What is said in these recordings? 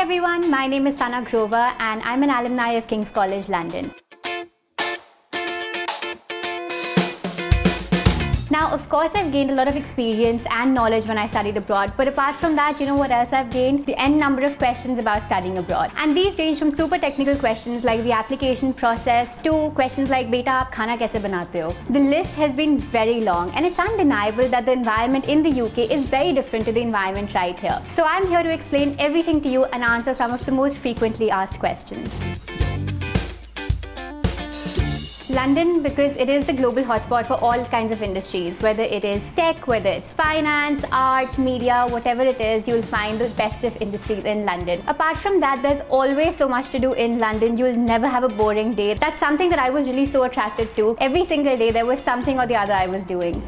everyone, my name is Sana Grover and I'm an alumni of King's College London. Now, of course, I've gained a lot of experience and knowledge when I studied abroad, but apart from that, you know what else I've gained? The n number of questions about studying abroad. And these range from super technical questions like the application process to questions like, beta, aap khana kaise banate ho? The list has been very long, and it's undeniable that the environment in the UK is very different to the environment right here. So I'm here to explain everything to you and answer some of the most frequently asked questions. London, because it is the global hotspot for all kinds of industries, whether it is tech, whether it's finance, arts, media, whatever it is, you'll find the best of industries in London. Apart from that, there's always so much to do in London. You'll never have a boring day. That's something that I was really so attracted to. Every single day there was something or the other I was doing.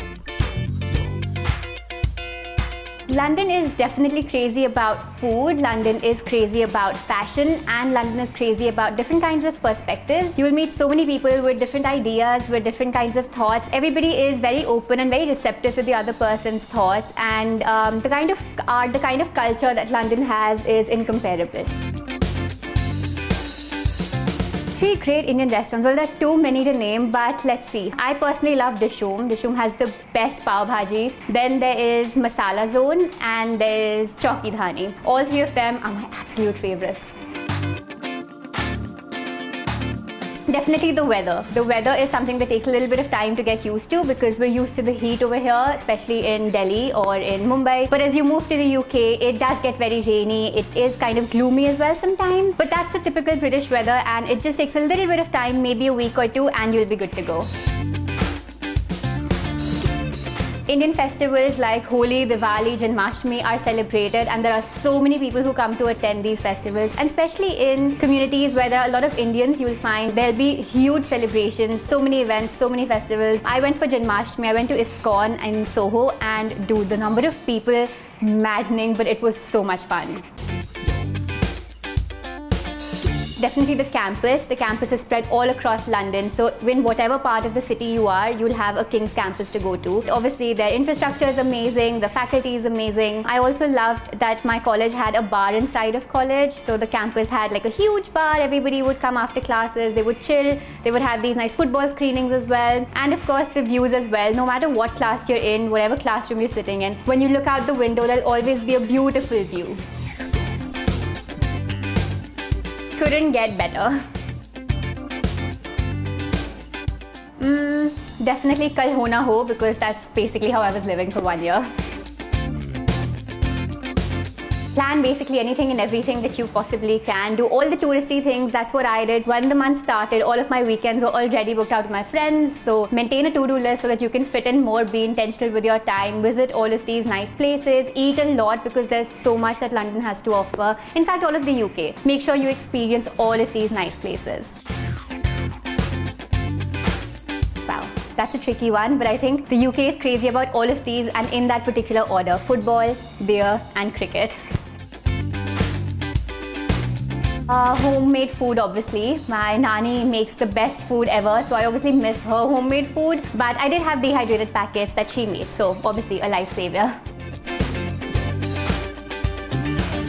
London is definitely crazy about food, London is crazy about fashion, and London is crazy about different kinds of perspectives. You'll meet so many people with different ideas, with different kinds of thoughts. Everybody is very open and very receptive to the other person's thoughts, and the kind of art, the kind of culture that London has is incomparable. 3 great Indian restaurants. Well, there are too many to name, but let's see. I personally love Dishoom. Dishoom has the best pav bhaji. Then there is Masala Zone and there is Chowki Dhani. All 3 of them are my absolute favorites. Definitely the weather. The weather is something that takes a little bit of time to get used to because we're used to the heat over here, especially in Delhi or in Mumbai. But as you move to the UK, it does get very rainy. It is kind of gloomy as well sometimes. But that's the typical British weather, and it just takes a little bit of time, maybe a week or 2, and you'll be good to go. Indian festivals like Holi, Diwali, Janmashtami are celebrated, and there are so many people who come to attend these festivals. And especially in communities where there are a lot of Indians, you'll find there'll be huge celebrations, so many events, so many festivals. I went for Janmashtami, I went to ISKCON in Soho, and dude, the number of people, maddening, but it was so much fun. Definitely the campus. The campus is spread all across London, so in whatever part of the city you are, you'll have a King's campus to go to. Obviously, their infrastructure is amazing, the faculty is amazing. I also loved that my college had a bar inside of college, so the campus had like a huge bar. Everybody would come after classes, they would chill, they would have these nice football screenings as well. And of course, the views as well. No matter what class you're in, whatever classroom you're sitting in, when you look out the window, there'll always be a beautiful view. Couldn't get better. Definitely Kal Ho Na Ho, because that's basically how I was living for 1 year. Plan basically anything and everything that you possibly can. Do all the touristy things. That's what I did. When the month started, all of my weekends were already booked out with my friends. So maintain a to-do list so that you can fit in more, be intentional with your time, visit all of these nice places, eat a lot because there's so much that London has to offer. In fact, all of the UK. Make sure you experience all of these nice places. Wow. That's a tricky one, but I think the UK is crazy about all of these, and in that particular order: football, beer, and cricket. Homemade food, obviously. My nani makes the best food ever, so I obviously miss her homemade food. But I did have dehydrated packets that she made, so obviously a lifesaver.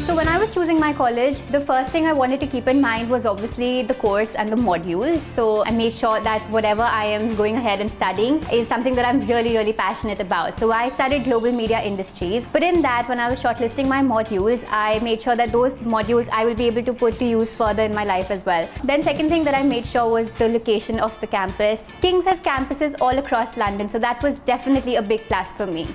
So when I was choosing my college, the first thing I wanted to keep in mind was obviously the course and the modules. So I made sure that whatever I am going ahead and studying is something that I'm really passionate about. So I studied global media industries, but in that, when I was shortlisting my modules, I made sure that those modules I will be able to put to use further in my life as well. Then second thing that I made sure was the location of the campus. King's has campuses all across London, so that was definitely a big plus for me.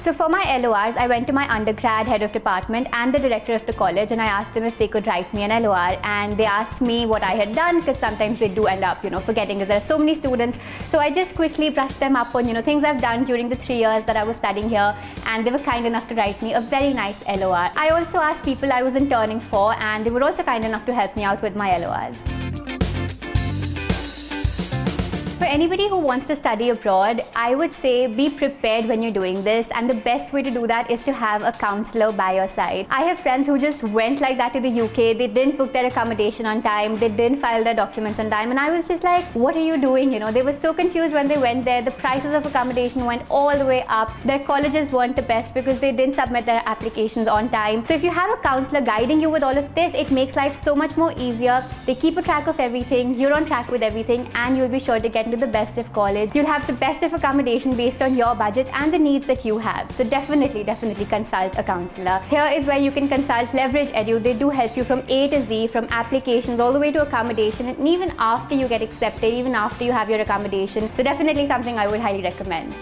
So for my LORs, I went to my undergrad head of department and the director of the college, and I asked them if they could write me an LOR, and they asked me what I had done, because sometimes they do end up, forgetting, because there are so many students. So I just quickly brushed them up on, things I've done during the 3 years that I was studying here, and they were kind enough to write me a very nice LOR. I also asked people I was interning for, and they were also kind enough to help me out with my LORs. For anybody who wants to study abroad, I would say be prepared when you're doing this, and the best way to do that is to have a counselor by your side. I have friends who just went like that to the UK. They didn't book their accommodation on time, they didn't file their documents on time, and I was just like, what are you doing? You know, they were so confused when they went there. The prices of accommodation went all the way up. Their colleges weren't the best because they didn't submit their applications on time. So if you have a counselor guiding you with all of this, it makes life so much more easier. They keep a track of everything, you're on track with everything, and you'll be sure to get into the best of college. You'll have the best of accommodation based on your budget and the needs that you have. So definitely consult a counselor. Here is where you can consult Leverage Edu. They do help you from A to Z, from applications all the way to accommodation, and even after you get accepted, even after you have your accommodation. So definitely something I would highly recommend.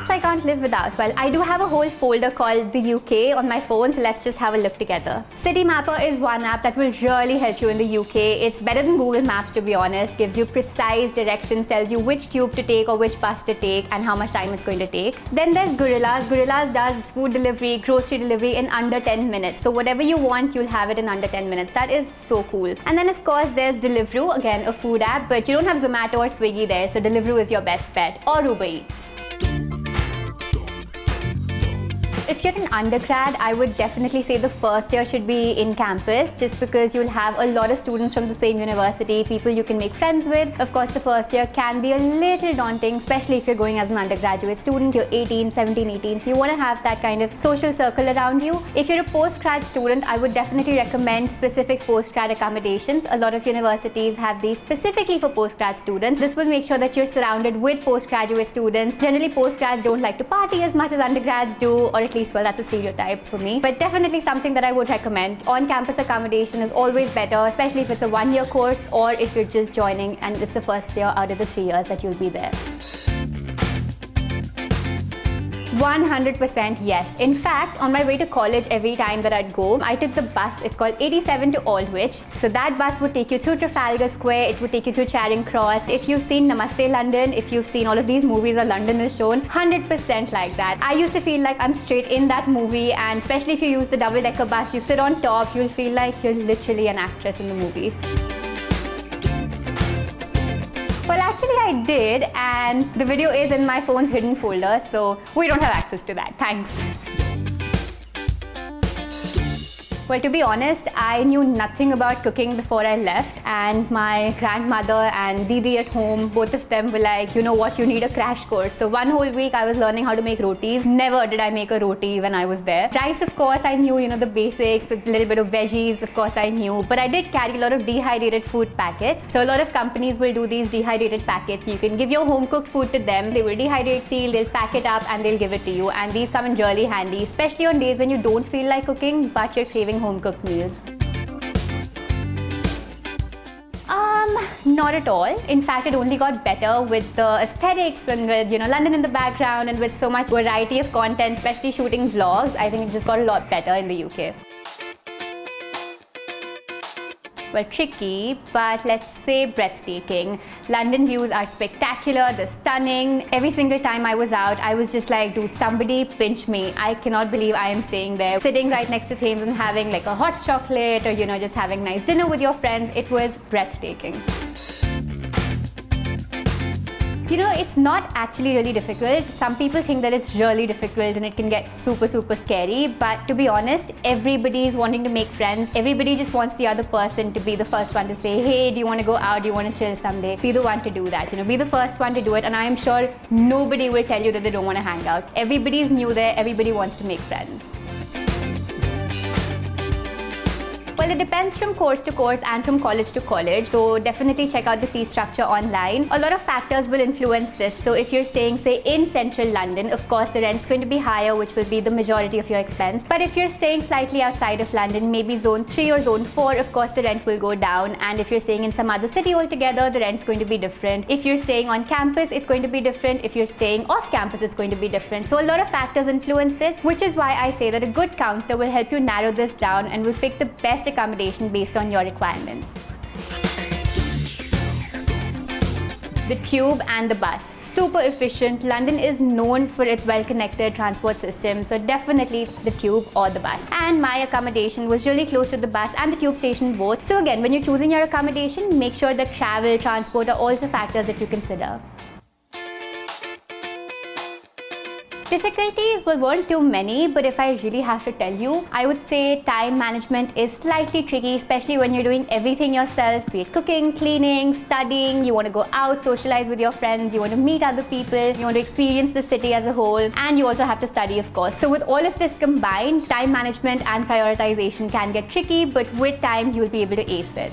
I can't live without. Well, I do have a whole folder called the UK on my phone, so let's just have a look together. City Mapper is one app that will really help you in the UK. It's better than Google Maps, to be honest. Gives you precise directions, tells you which tube to take or which bus to take and how much time it's going to take. Then there's Gorillas. Gorillas does food delivery, grocery delivery in under 10 minutes. So whatever you want, you'll have it in under 10 minutes. That is so cool. And then of course there's Deliveroo, again a food app, but you don't have Zomato or Swiggy there, so Deliveroo is your best bet, or Uber Eats. If you're an undergrad, I would definitely say the first year should be in campus, just because you'll have a lot of students from the same university, people you can make friends with. Of course, the first year can be a little daunting, especially if you're going as an undergraduate student. You're 18, 17, 18, so you want to have that kind of social circle around you. If you're a postgrad student, I would definitely recommend specific postgrad accommodations. A lot of universities have these specifically for postgrad students. This will make sure that you're surrounded with postgraduate students. Generally, postgrads don't like to party as much as undergrads do, or at least, well, that's a stereotype for me, but definitely something that I would recommend. On-campus accommodation is always better, especially if it's a one-year course or if you're just joining and it's the first year out of the 3 years that you'll be there. 100% yes. In fact, on my way to college, every time that I'd go, I took the bus. It's called 87 to Aldwych. So that bus would take you through Trafalgar Square, it would take you through Charing Cross. If you've seen Namaste London, if you've seen all of these movies where London is shown, 100% like that. I used to feel like I'm straight in that movie, and especially if you use the double-decker bus, you sit on top, you'll feel like you're literally an actress in the movie. Well, actually I did, and the video is in my phone's hidden folder, so we don't have access to that. Thanks. Well, to be honest, I knew nothing about cooking before I left, and my grandmother and Didi at home, both of them were like, you know what, you need a crash course. So one whole week I was learning how to make rotis. Never did I make a roti when I was there. Rice, of course, I knew, you know, the basics, a little bit of veggies, of course I knew, but I did carry a lot of dehydrated food packets. So a lot of companies will do these dehydrated packets. You can give your home cooked food to them. They will dehydrate, seal, they'll pack it up and they'll give it to you. And these come in really handy, especially on days when you don't feel like cooking, but you're craving home-cooked meals. Not at all. In fact, it only got better with the aesthetics and with, you know, London in the background and with so much variety of content, especially shooting vlogs. I think it just got a lot better in the UK. Well, tricky, but let's say breathtaking. London views are spectacular, they're stunning. Every single time I was out, I was just like, dude, somebody pinch me. I cannot believe I am staying there, sitting right next to Thames and having like a hot chocolate, or, you know, just having nice dinner with your friends. It was breathtaking. You know, it's not actually really difficult. Some people think that it's really difficult and it can get super scary, but to be honest, everybody is wanting to make friends. Everybody just wants the other person to be the first one to say, hey, do you want to go out? Do you want to chill someday? Be the one to do that, you know, be the first one to do it, and I am sure nobody will tell you that they don't want to hang out. Everybody's new there, everybody wants to make friends. Well, it depends from course to course and from college to college, so definitely check out the fee structure online. A lot of factors will influence this. So if you're staying, say, in central London, of course the rent's going to be higher, which will be the majority of your expense. But if you're staying slightly outside of London, maybe zone 3 or zone 4, of course the rent will go down. And if you're staying in some other city altogether, the rent's going to be different. If you're staying on campus, it's going to be different. If you're staying off campus, it's going to be different. So a lot of factors influence this, which is why I say that a good counselor will help you narrow this down and will pick the best accommodation based on your requirements. The tube and the bus. super efficient. London is known for its well-connected transport system, so definitely the tube or the bus. And my accommodation was really close to the bus and the tube station both. So again, when you're choosing your accommodation, make sure that travel, transport are also factors that you consider. Difficulties weren't too many, but if I really have to tell you, I would say time management is slightly tricky, especially when you're doing everything yourself, be it cooking, cleaning, studying, you want to go out, socialize with your friends, you want to meet other people, you want to experience the city as a whole, and you also have to study, of course. So with all of this combined, time management and prioritization can get tricky, but with time, you'll be able to ace it.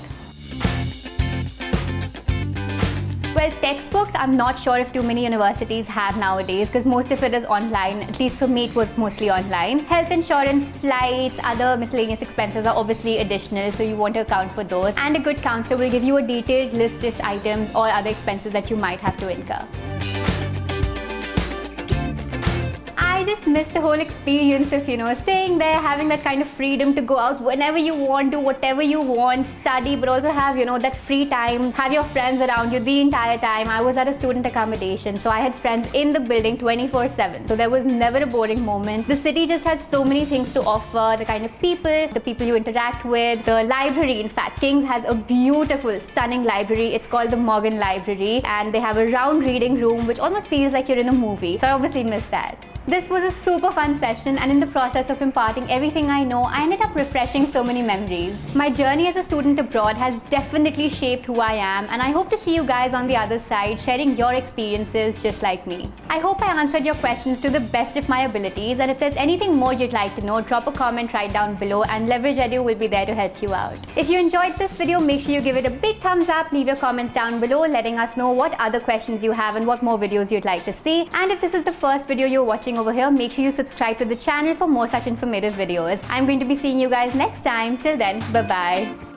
Well, textbooks, I'm not sure if too many universities have nowadays because most of it is online. At least for me, it was mostly online. Health insurance, flights, other miscellaneous expenses are obviously additional, so you want to account for those. And a good counselor will give you a detailed list of items or other expenses that you might have to incur. I just miss the whole experience of, staying there, having that kind of freedom to go out whenever you want, do whatever you want, study, but also have, that free time, have your friends around you the entire time. I was at a student accommodation, so I had friends in the building 24/7. So there was never a boring moment. The city just has so many things to offer, the kind of people, the people you interact with, the library. In fact, King's has a beautiful, stunning library. It's called the Morgan Library, and they have a round reading room, which almost feels like you're in a movie. So I obviously miss that. This was a super fun session, and in the process of imparting everything I know, I ended up refreshing so many memories. My journey as a student abroad has definitely shaped who I am, and I hope to see you guys on the other side sharing your experiences just like me. I hope I answered your questions to the best of my abilities, and if there's anything more you'd like to know, drop a comment right down below and Leverage Edu will be there to help you out. If you enjoyed this video, make sure you give it a big thumbs up, leave your comments down below letting us know what other questions you have and what more videos you'd like to see. And if this is the first video you're watching over here, make sure you subscribe to the channel for more such informative videos. I'm going to be seeing you guys next time. Till then, bye-bye.